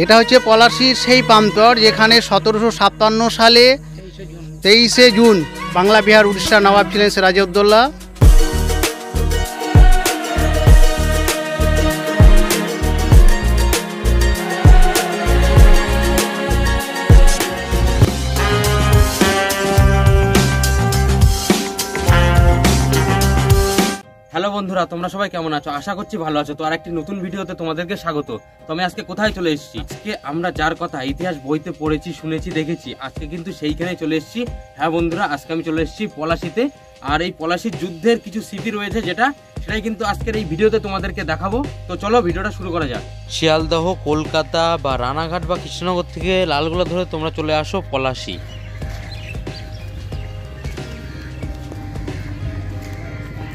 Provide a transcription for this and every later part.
এটা হচ্ছে পলাশীর সেই পামতর যেখানে 1757 সালে 23শে জুন বাংলা বিহার উড়িষ্যার নবাব ছিলেন সিরাজউদ্দৌলা। হ্যালো বন্ধুরা, তোমরা সবাই কেমন আছো? আশা করছি ভালো আছো। তো আর একটি নতুন ভিডিওতে তোমাদেরকে স্বাগত। তো আমি আজকে কোথায় চলে এসেছি? আজকে আমরা যার কথা ইতিহাস বইতে পড়েছি, শুনেছি, দেখেছি, আজকে কিন্তু সেইখানেই চলে এসেছি। হ্যাঁ বন্ধুরা, আজকে আমি চলে এসেছি পলাশীতে। আর এই পলাশীর যুদ্ধের কিছু স্মৃতি রয়েছে সেটাই কিন্তু আজকের এই ভিডিওতে তোমাদেরকে দেখাবো। তো চলো ভিডিওটা শুরু করা যাক। শিয়ালদহ, কলকাতা বা রানাঘাট বা কৃষ্ণনগর থেকে লালগোলা ধরে তোমরা চলে আসো পলাশী।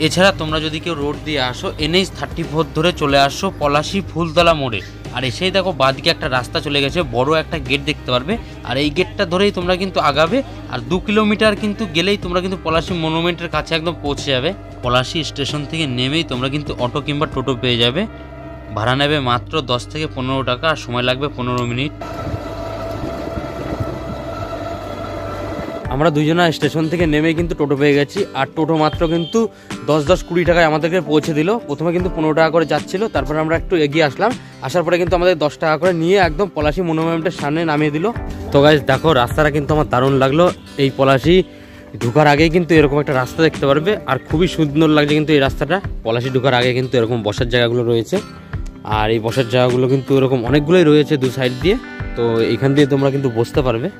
এছাড়া তোমরা যদি কেউ রোড দিয়ে আসো NH 34 ধরে চলে আসো পলাশী ফুলতলা মোড়ে। আর এসেই দেখো বাঁদিকে একটা রাস্তা চলে গেছে, বড় একটা গেট দেখতে পারবে। আর এই গেটটা ধরেই তোমরা কিন্তু আগাবে। আর 2 কিলোমিটার কিন্তু গেলেই তোমরা কিন্তু পলাশী মনুমেন্টের কাছে একদম পৌঁছে যাবে। পলাশী স্টেশন থেকে নেমেই তোমরা কিন্তু অটো কিংবা টোটো পেয়ে যাবে। ভাড়া নেবে মাত্র 10 থেকে 15 টাকা, আর সময় লাগবে 15 মিনিট। আমরা দুজনা স্টেশন থেকে নেমে কিন্তু টোটো পেয়ে গেছি। আর টোটো মাত্র কিন্তু 10-20 টাকায় আমাদেরকে পৌঁছে দিল। প্রথমে কিন্তু 15 টাকা করে যাচ্ছিল, তারপরে আমরা একটু এগিয়ে আসলাম। আসার পরে কিন্তু আমাদের 10 টাকা করে নিয়ে একদম পলাশী মনুমেন্টের সামনে নামিয়ে দিল। তো গাইস দেখো, রাস্তাটা কিন্তু আমার দারুণ লাগলো। এই পলাশী ঢোকার আগেই কিন্তু এরকম একটা রাস্তা দেখতে পারবে, আর খুবই সুন্দর লাগছে কিন্তু এই রাস্তাটা। পলাশী ঢোকার আগে কিন্তু এরকম বসার জায়গাগুলো রয়েছে, আর এই বসার জায়গাগুলো কিন্তু এরকম অনেকগুলোই রয়েছে দু সাইড দিয়ে। তো এখান দিয়ে তোমরা কিন্তু বসতে পারবে।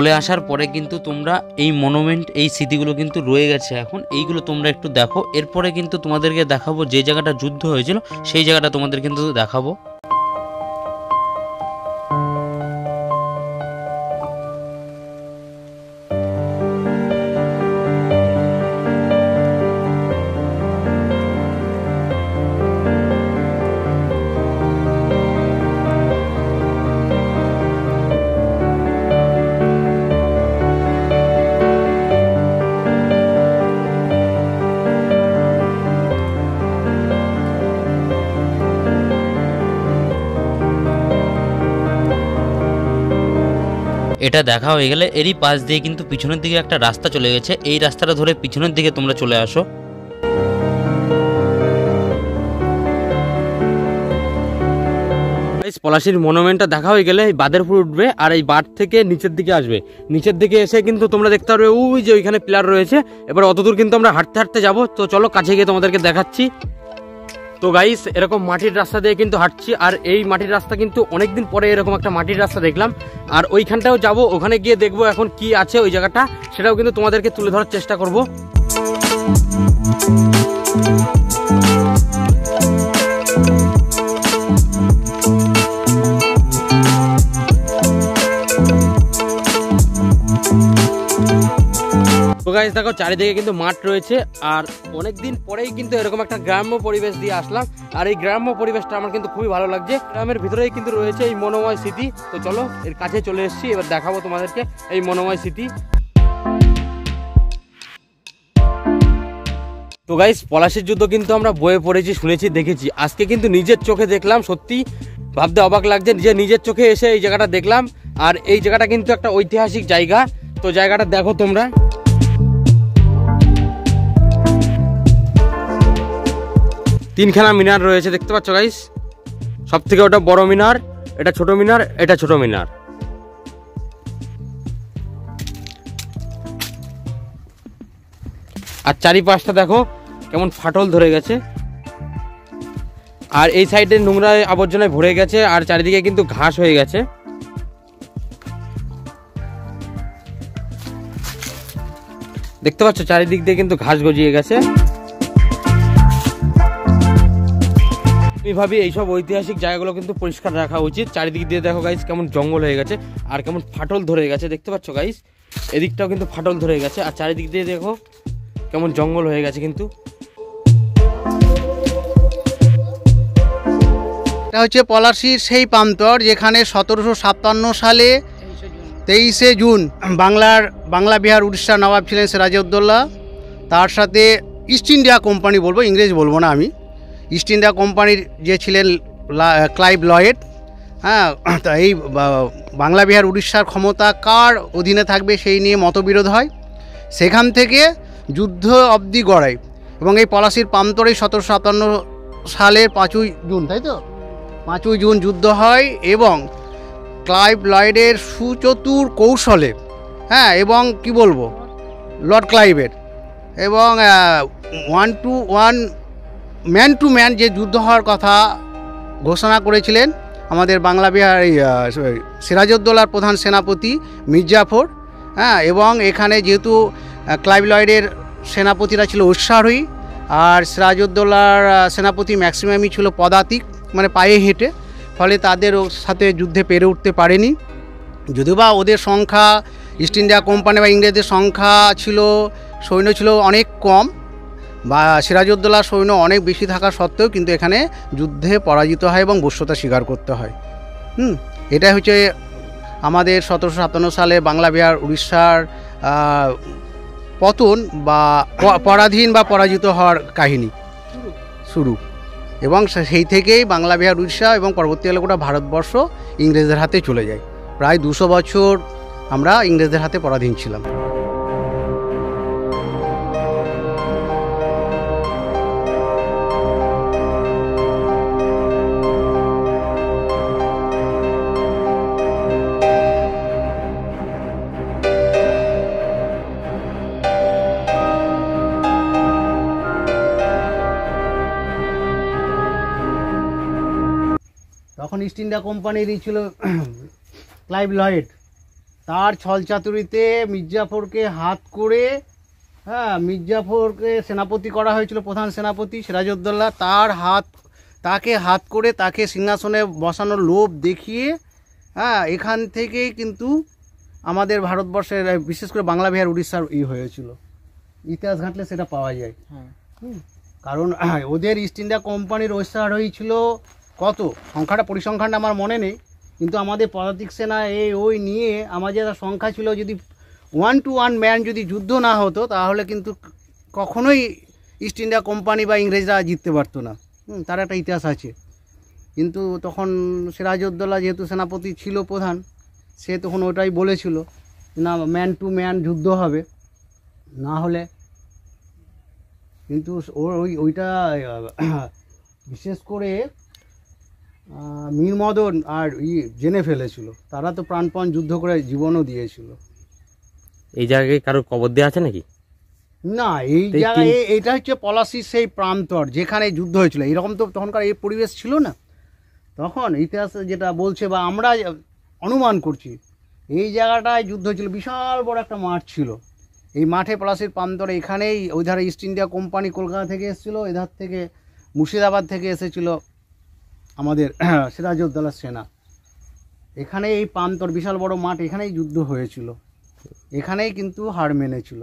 চলে আসার পরে কিন্তু তোমরা এই মনুমেন্ট, এই স্মৃতিগুলো কিন্তু রয়ে গেছে এখন, এইগুলো তোমরা একটু দেখো। এরপরে কিন্তু তোমাদেরকে দেখাবো যে জায়গাটা যুদ্ধ হয়েছিল, সেই জায়গাটা তোমাদের কিন্তু দেখাবো। এটা দেখা হয়ে গেলে এরই পাশ দিয়ে কিন্তু পিছনের দিকে একটা রাস্তা চলে গেছে। এই রাস্তাটা ধরে পিছনের দিকে তোমরা চলে আসো। পলাশীর মনুমেন্টটা দেখা হয়ে গেলে এই বাঁধের উপর উঠবে, আর এই বাঁধ থেকে নিচের দিকে আসবে। নিচের দিকে এসে কিন্তু তোমরা দেখতে পারবে ওই যে ওইখানে পিলার রয়েছে। এবার অতদূর কিন্তু আমরা হাঁটতে হাঁটতে যাবো। তো চলো কাছে গিয়ে তোমাদেরকে দেখাচ্ছি। তো গাইস, এরকম মাটির রাস্তা দিয়ে কিন্তু হাঁটছি। আর এই মাটির রাস্তা কিন্তু অনেকদিন পরে এরকম একটা মাটির রাস্তা দেখলাম। আর ওইখানটাও যাব, ওখানে গিয়ে দেখবো এখন কি আছে ওই জায়গাটা, সেটাও কিন্তু তোমাদেরকে তুলে ধরার চেষ্টা করব। তো গাইস দেখো, চারিদিকে কিন্তু মাঠ রয়েছে। আর অনেকদিন পরেই কিন্তু এরকম একটা গ্রাম্য পরিবেশ দিয়ে আসলাম। আর এই গ্রাম্য পরিবেশটা আমার কিন্তু খুবই ভালো লাগছে। গ্রামের ভিতরেই কিন্তু রয়েছে এই মনোময় স্মৃতি। তো চলো এর কাছে চলে এসেছি, এবার দেখাবো তোমাদেরকে এই মনোময় স্মৃতি। তো গাইস, পলাশীর যুদ্ধ কিন্তু আমরা বইয়ে পড়েছি, শুনেছি, দেখেছি। আজকে কিন্তু নিজের চোখে দেখলাম, সত্যি ভাবতে অবাক লাগছে যে নিজের চোখে এসে এই জায়গাটা দেখলাম। আর এই জায়গাটা কিন্তু একটা ঐতিহাসিক জায়গা। তো জায়গাটা দেখো তোমরা, তিনখানা মিনার রয়েছে দেখতে পাচ্ছ গাইস। সব থেকে ওটা বড় মিনার, এটা ছোট মিনার, এটা ছোট মিনার। আর চারিপাশটা দেখো কেমন ফাটল ধরে গেছে। আর এই সাইডে নোংরা আবর্জনায় ভরে গেছে, আর চারিদিকে কিন্তু ঘাস হয়ে গেছে। দেখতে পাচ্ছ চারিদিক দিয়ে কিন্তু ঘাস গজিয়ে গেছে। আমি ভাবি এইসব ঐতিহাসিক জায়গাগুলো কিন্তু পরিষ্কার রাখা উচিত। চারিদিক দিয়ে দেখো গাইস কেমন জঙ্গল হয়ে গেছে, আর কেমন ফাটল ধরে গেছে। দেখতে পাচ্ছ গাইস, এদিকটাও কিন্তু ফাটল ধরে গেছে। আর চারিদিক দিয়ে দেখো কেমন জঙ্গল হয়ে গেছে কিন্তু। এটা হচ্ছে পলাশির সেই প্রান্তর যেখানে 1757 সালে 23শে জুন বাংলা বিহার উড়িষ্যার নবাব ছিলেন সিরাজউদ্দৌলা। তার সাথে ইস্ট ইন্ডিয়া কোম্পানি বলবো, ইংরেজ বলবো না আমি, ইস্ট ইন্ডিয়া কোম্পানির যে ছিলেন ক্লাইভ লয়েড। হ্যাঁ, তা এই বাংলা বিহার উড়িষ্যার ক্ষমতা কার অধীনে থাকবে সেই নিয়ে মতবিরোধ হয়। সেখান থেকে যুদ্ধ অবধি গড়ায় এবং এই পলাশির প্রান্তরেই 1757 সালের 5ই জুন, তাই তো 5ই জুন যুদ্ধ হয় এবং ক্লাইভ লয়েডের সুচতুর কৌশলে, হ্যাঁ, এবং কি বলবো লর্ড ক্লাইভের এবং 1-to-1 ম্যান টু ম্যান যে যুদ্ধ হওয়ার কথা ঘোষণা করেছিলেন আমাদের বাংলা বিহার সিরাজউদ্দৌলার প্রধান সেনাপতি মির্জাফর। হ্যাঁ, এবং এখানে যেহেতু ক্লাইভ লয়েডের সেনাপতিরা ছিল উৎসাহী আর সিরাজউদ্দৌলার সেনাপতি ম্যাক্সিমামই ছিল পদাতিক, মানে পায়ে হেঁটে, ফলে তাদের সাথে যুদ্ধে পেরে উঠতে পারেনি। যদিও বা ওদের সংখ্যা ইস্ট ইন্ডিয়া কোম্পানি বা ইংরেজদের সংখ্যা ছিল, সৈন্য ছিল অনেক কম, বা সিরাজউদ্দৌলার সৈন্য অনেক বেশি থাকা সত্ত্বেও কিন্তু এখানে যুদ্ধে পরাজিত হয় এবং বশ্যতা স্বীকার করতে হয়। এটাই হচ্ছে আমাদের 1757 সালে বাংলা বিহার উড়িষ্যার পতন বা পরাধীন বা পরাজিত হওয়ার কাহিনী শুরু, এবং সেই থেকেই বাংলা বিহার উড়িষ্যা এবং পরবর্তীকালে গোটা ভারতবর্ষ ইংরেজদের হাতে চলে যায়। প্রায় 200 বছর আমরা ইংরেজদের হাতে পরাধীন ছিলাম। তখন ইস্ট ইন্ডিয়া কোম্পানিরই ছিল ক্লাইভ লয়েড। তার ছলচাতুরিতে মির্জাফরকে হাত করে, হ্যাঁ, মির্জাফরকে সেনাপতি করা হয়েছিল, প্রধান সেনাপতি সিরাজউদ্দৌলা। তাকে হাত করে তাকে সিংহাসনে বসানোর লোভ দেখিয়ে, হ্যাঁ, এখান থেকেই কিন্তু আমাদের ভারতবর্ষের বিশেষ করে বাংলা বিহার উড়িষ্যার হয়েছিল। ইতিহাস ঘাঁটলে সেটা পাওয়া যায়। কারণ ওদের ইস্ট ইন্ডিয়া কোম্পানির ঐশ্বরই ছিল কত, সংখ্যাটা পরিসংখ্যানটা আমার মনে নেই, কিন্তু আমাদের পদাতিক সেনা ওই নিয়ে আমাদের সংখ্যা ছিল, যদি 1-to-1 ম্যান যদি যুদ্ধ না হতো তাহলে কিন্তু কখনোই ইস্ট ইন্ডিয়া কোম্পানি বা ইংরেজরা জিততে পারতো না। তার একটা ইতিহাস আছে। কিন্তু তখন সিরাজউদ্দৌলা যেহেতু সেনাপতি ছিল প্রধান, সে তখন ওটাই বলেছিল না, ম্যান টু ম্যান যুদ্ধ হবে, না হলে কিন্তু ওইটা বিশেষ করে মীরমদন আর জেনে ফেলেছিল। তারা তো প্রাণপণ যুদ্ধ করে জীবনও দিয়েছিল। এই জায়গায় কারোর কবর দেওয়া আছে নাকি? না, এই জায়গায় এটা হচ্ছে পলাশির সেই প্রান্তর যেখানে যুদ্ধ হয়েছিল। এরকম তো তখনকার এই পরিবেশ ছিল না। তখন ইতিহাসে যেটা বলছে বা আমরা অনুমান করছি, এই জায়গাটায় যুদ্ধ হয়েছিল, বিশাল বড় একটা মাঠ ছিল। এই মাঠে পলাশির প্রান্তরে এখানেই ওই ধারে ইস্ট ইন্ডিয়া কোম্পানি কলকাতা থেকে এসেছিলো, এধার থেকে মুর্শিদাবাদ থেকে এসেছিল আমাদের সিরাজউদ্দৌলার সেনা। এখানে এই প্রান্তর বিশাল বড় মাঠ, এখানেই যুদ্ধ হয়েছিল, এখানেই কিন্তু হার মেনেছিল।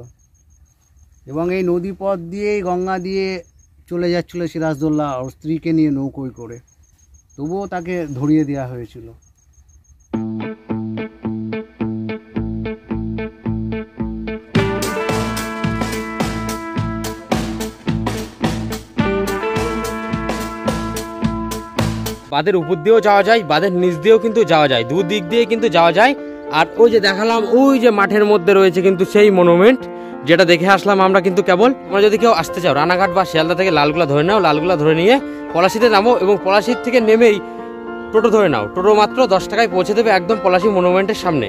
এবং এই নদী পথ দিয়েই গঙ্গা দিয়ে চলে যাচ্ছিল সিরাজউদ্দৌলা ওর স্ত্রীকে নিয়ে নৌকোয় করে, তবুও তাকে ধরিয়ে দেওয়া হয়েছিল। বাঁধের উপর দিয়েও যাওয়া যায়, বাঁধের নিচ দিয়েও কিন্তু যাওয়া যায়, দুদিক দিয়ে কিন্তু যাওয়া যায়। আর ওই যে দেখালাম ওই যে মাঠের মধ্যে রয়েছে কিন্তু সেই মনুমেন্ট, যেটা দেখে আসলাম আমরা কিন্তু কেবল। তোমরা যদি কেউ আসতে চাও রানাঘাট বা শিয়ালদা থেকে লালগুলা ধরে নাও, লালগুলা ধরে নিয়ে পলাশিতে নামো এবং পলাশির থেকে নেমেই টোটো ধরে নাও। টোটো মাত্র 10 টাকায় পৌঁছে দেবে একদম পলাশি মনুমেন্টের সামনে।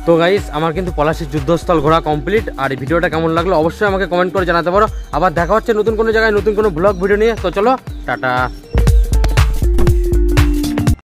তো গাইস, আমার কিন্তু পলাশির যুদ্ধস্থল ঘোরা কমপ্লিট। আর এই ভিডিওটা কেমন লাগলো অবশ্যই আমাকে কমেন্ট করে জানাতে পারো। আবার দেখা হচ্ছে নতুন কোনো জায়গায় নতুন কোনো ব্লগ ভিডিও নিয়ে। তো চলো, টাটা।